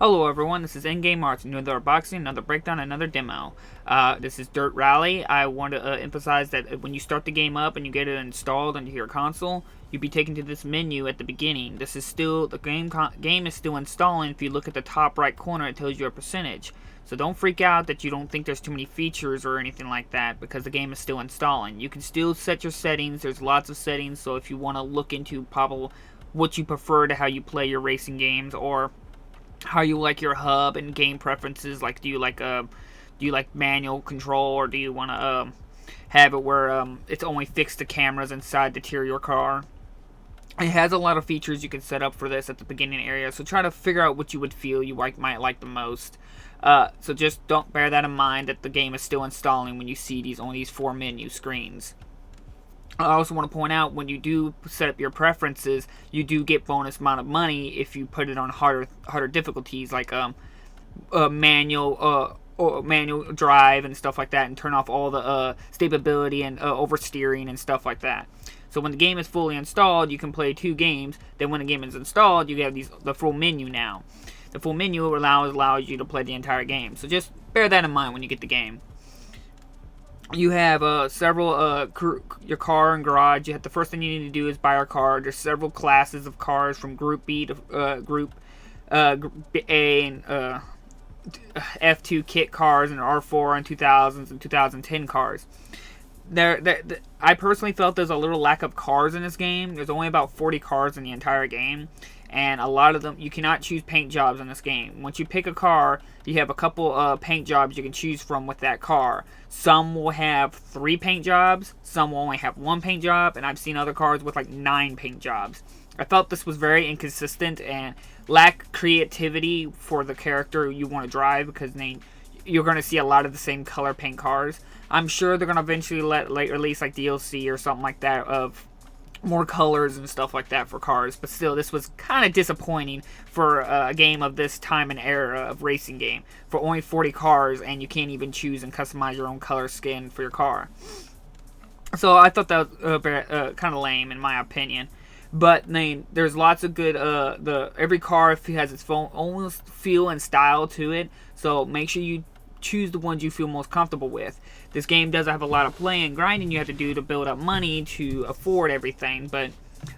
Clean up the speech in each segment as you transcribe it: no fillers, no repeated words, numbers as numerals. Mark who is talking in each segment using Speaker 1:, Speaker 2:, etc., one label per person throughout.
Speaker 1: Hello everyone, this is Endgame Arts, another unboxing, another breakdown, another demo. This is Dirt Rally. I want to emphasize that when you start the game up and you get it installed onto your console, you'll be taken to this menu at the beginning. This is still, the game is still installing. If you look at the top right corner, it tells you a percentage. So don't freak out that you don't think there's too many features or anything like that, because the game is still installing. You can still set your settings. There's lots of settings, so if you want to look into probably what you prefer to how you play your racing games, or how you like your hub and game preferences, like do you like manual control, or do you want to have it where it's only fixed to cameras inside the interior car. It has a lot of features you can set up for this at the beginning area, so try to figure out what you would feel you might like the most. So just don't bear that in mind that the game is still installing when you see these four menu screens. I also want to point out, when you do set up your preferences, you do get bonus amount of money if you put it on harder difficulties, like manual drive and stuff like that, and turn off all the stability and oversteering and stuff like that. So when the game is fully installed, you can play 2 games. Then when the game is installed, you have the full menu now. The full menu allows you to play the entire game. So just bear that in mind when you get the game. You have several your car and garage. The first thing you need to do is buy a car. There's several classes of cars, from Group B to Group A and F2 kit cars, and R4 and 2000s and 2010 cars. I personally felt there's a little lack of cars in this game. There's only about 40 cars in the entire game, and a lot of them, you cannot choose paint jobs in this game. Once you pick a car, you have a couple paint jobs you can choose from with that car. Some will have 3 paint jobs, some will only have 1 paint job, and I've seen other cars with like 9 paint jobs. I felt this was very inconsistent and lack creativity for the character you want to drive, because you're going to see a lot of the same color paint cars. I'm sure they're going to eventually release like DLC or something like that of more colors and stuff like that for cars, but still, this was kind of disappointing for a game of this time and era of racing game, for only 40 cars, and you can't even choose and customize your own color skin for your car. So I thought that was kind of lame in my opinion. But there's lots of good. Every car has its own feel and style to it, so make sure you choose the ones you feel most comfortable with. This game does have a lot of play and grinding you have to do to build up money to afford everything, but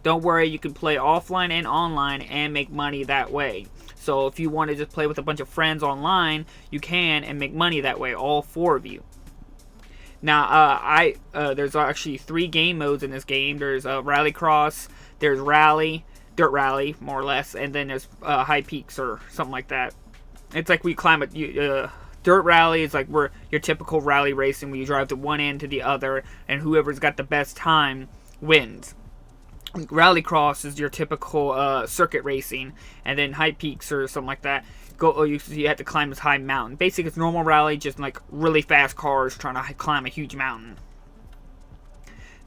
Speaker 1: don't worry, you can play offline and online and make money that way. So if you want to just play with a bunch of friends online, you can, and make money that way, all 4 of you. Now, there's actually 3 game modes in this game. There's Rallycross, there's Rally, Dirt Rally, more or less, and then there's High Peaks or something like that. It's like we climb it. Dirt Rally is like your typical rally racing, where you drive to one end to the other, and whoever's got the best time wins. Rallycross is your typical circuit racing, and then High Peaks or something like that. You have to climb this high mountain. Basically, it's normal rally, just like really fast cars trying to climb a huge mountain.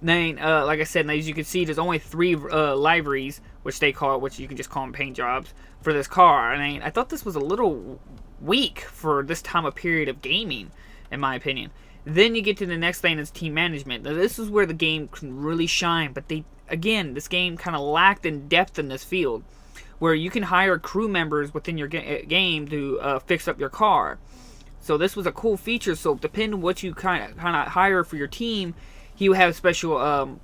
Speaker 1: Then, like I said, as you can see, there's only 3 liveries, which you can just call them paint jobs, for this car. And I thought this was a little weak for this time of period of gaming, in my opinion. Then you get to the next thing, is team management. Now, this is where the game can really shine, but this game kind of lacked in depth in this field, where you can hire crew members within your game to fix up your car. So this was a cool feature. So depending on what you kind of hire for your team, he will have special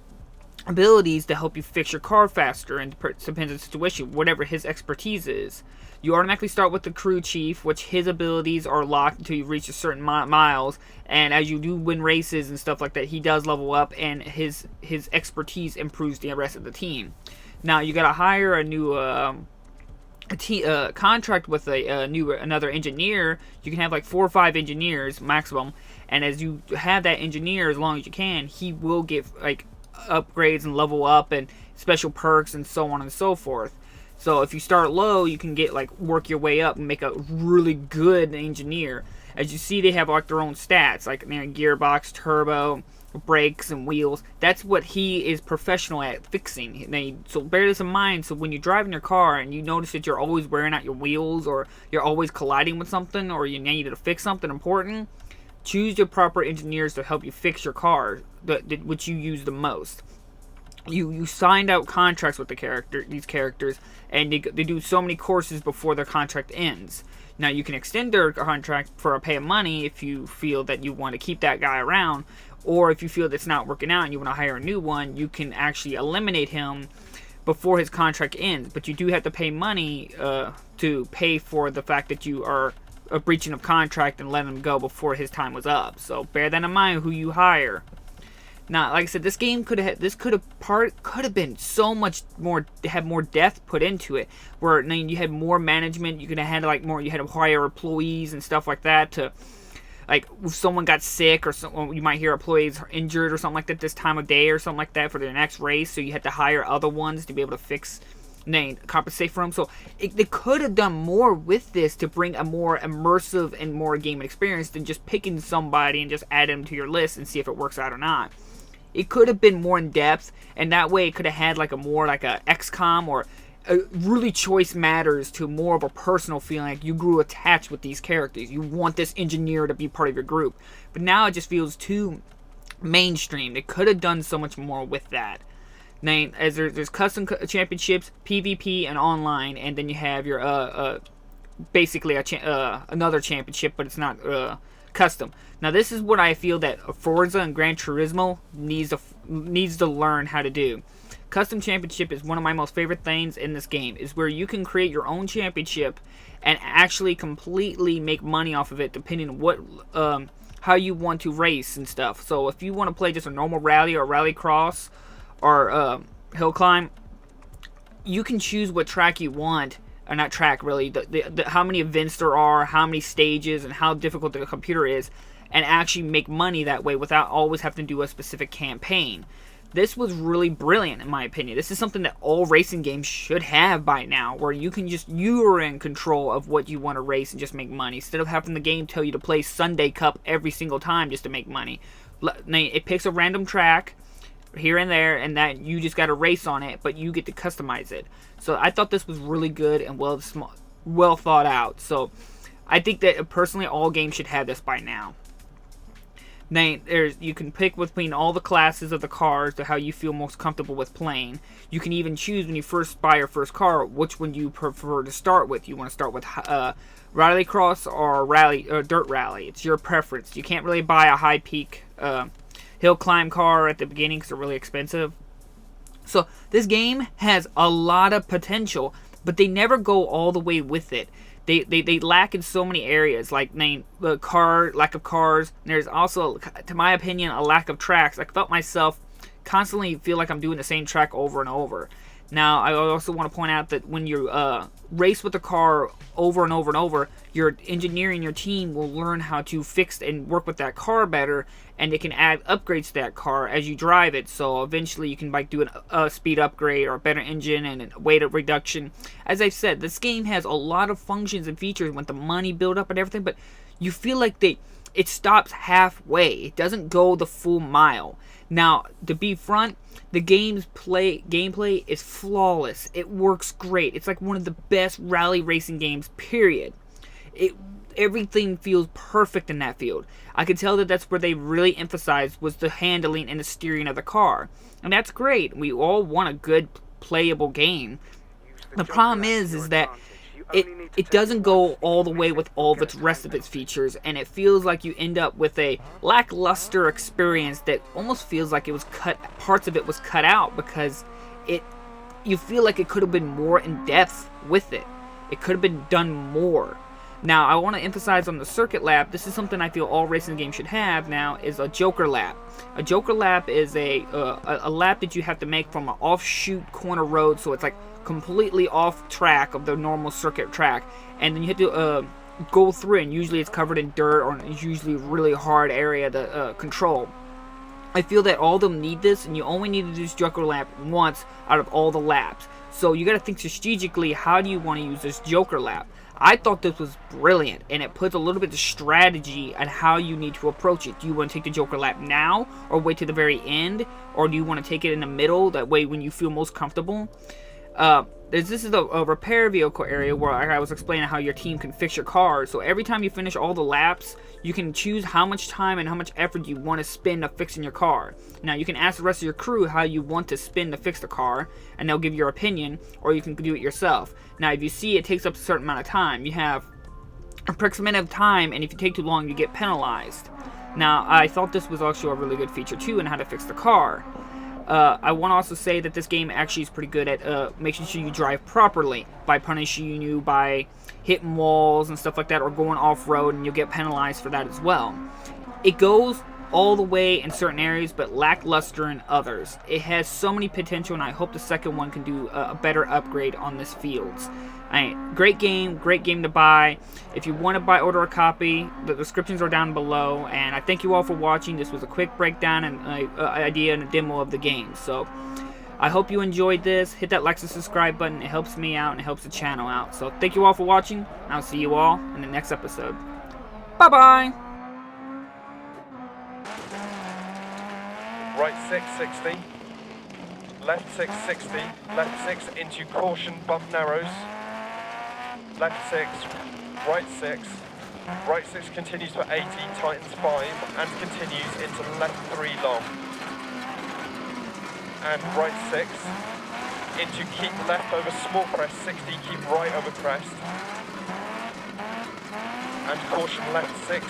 Speaker 1: abilities to help you fix your car faster, and depends on the situation, whatever his expertise is. You automatically start with the crew chief, which his abilities are locked until you reach a certain miles, and as you do win races and stuff like that, he does level up, and his expertise improves the rest of the team. Now you gotta hire a new contract with another engineer. You can have like 4 or 5 engineers maximum, and as you have that engineer as long as you can, he will get like upgrades and level up and special perks and so on and so forth. So if you start low, you can work your way up and make a really good engineer. As you see, they have like their own stats, like gearbox, turbo, brakes, and wheels. That's what he is professional at fixing. So bear this in mind. So when you're driving your car and you notice that you're always wearing out your wheels, or you're always colliding with something, or you need to fix something important, choose your proper engineers to help you fix your car, which you use the most. you signed out contracts with these characters, and they do so many courses before their contract ends. Now you can extend their contract for a pay of money if you feel that you want to keep that guy around, or if you feel that's not working out and you want to hire a new one, you can actually eliminate him before his contract ends. But you do have to pay money to pay for the fact that you are a breaching of contract and letting him go before his time was up. So bear that in mind who you hire. Now, like I said, this game could have been so much more, had more depth put into it, where you had more management. You could have had you had to hire employees and stuff like that to, like, if someone got sick or you might hear employees are injured or something like that this time of day or something like that for their next race, so you had to hire other ones to be able to compensate for them. So they could have done more with this to bring a more immersive and more gaming experience than just picking somebody and just add them to your list and see if it works out or not. It could have been more in depth, and that way it could have had a XCOM or really choice matters to more of a personal feeling. Like you grew attached with these characters. You want this engineer to be part of your group. But now it just feels too mainstream. They could have done so much more with that. Now, as there's custom championships, PvP, and online, and then you have your basically another championship, but it's not custom. Now this is what I feel that Forza and Gran Turismo needs to learn how to do. Custom championship is one of my most favorite things in this game, is where you can create your own championship and actually completely make money off of it depending on what how you want to race and stuff. So if you want to play just a normal rally or rally cross or hill climb, you can choose what track you want. Or not track, really, how many events there are, how many stages, and how difficult the computer is, and actually make money that way without always having to do a specific campaign. This was really brilliant, in my opinion. This is something that all racing games should have by now, where you are in control of what you want to race and just make money, instead of having the game tell you to play Sunday Cup every single time just to make money. It picks a random track here and there, and that you just got to race on it, but you get to customize it. So I thought this was really good and well thought out. So I think that personally all games should have this by now. Now, you can pick between all the classes of the cars to how you feel most comfortable with playing. You can even choose when you first buy your first car which one you prefer to start with. You want to start with rallycross or dirt rally. It's your preference. You can't really buy a high peak hill climb car at the beginning because they're really expensive. So this game has a lot of potential, but they never go all the way with it. They lack in so many areas, like lack of cars. There's also, to my opinion, a lack of tracks. I felt myself constantly feel like I'm doing the same track over and over. Now, I also want to point out that when you race with the car over and over and over, your engineer and your team will learn how to fix and work with that car better, and they can add upgrades to that car as you drive it. So eventually you can do a speed upgrade or a better engine and a weight reduction. As I said, this game has a lot of functions and features with the money build up and everything, but you feel like it stops halfway. It doesn't go the full mile. Now, to be front, the gameplay is flawless. It works great. It's like one of the best rally racing games, period. Everything feels perfect in that field. I could tell that that's where they really emphasized was the handling and the steering of the car. And that's great. We all want a good, playable game. The problem is that it doesn't go all the way with all of its rest of its features, and it feels like you end up with a lackluster experience that almost feels like it was parts of it was cut out, because you feel like it could have been more in depth with it. It could have been done more. Now, I want to emphasize on the circuit lap. This is something I feel all racing games should have now, is a Joker lap. A Joker lap is a lap that you have to make from an offshoot corner road, so it's like completely off track of the normal circuit track, and then you have to go through it, and usually it's covered in dirt, or it's usually a really hard area to control. I feel that all of them need this, and you only need to do this Joker lap once out of all the laps. So you got to think strategically, how do you want to use this Joker lap? I thought this was brilliant, and it puts a little bit of strategy on how you need to approach it. Do you want to take the Joker lap now, or wait to the very end, or do you want to take it in the middle, that way when you feel most comfortable? this is a repair vehicle area where I was explaining how your team can fix your car. So every time you finish all the laps, you can choose how much time and how much effort you want to spend to fixing your car. Now you can ask the rest of your crew how you want to spend to fix the car, and they'll give your opinion, or you can do it yourself. Now if you see it takes up a certain amount of time, you have approximate of time, and if you take too long, you get penalized. Now I thought this was actually a really good feature too, in how to fix the car. I want to also say that this game actually is pretty good at making sure you drive properly by punishing you by hitting walls and stuff like that, or going off-road, and you'll get penalized for that as well. It goes all the way in certain areas, but lackluster in others. It has so many potential, and I hope the second one can do a better upgrade on this fields. Great game to buy. If you want to order a copy, the descriptions are down below. And I thank you all for watching. This was a quick breakdown and idea and a demo of the game. So I hope you enjoyed this. Hit that like and subscribe button. It helps me out and it helps the channel out. So thank you all for watching. I'll see you all in the next episode. Bye bye.
Speaker 2: Right 660, left 660, left 6 into caution bump narrows, left 6, right 6 continues for 80, tightens 5 and continues into left 3 long, and right 6 into keep left over small crest 60, keep right over crest, and caution left 6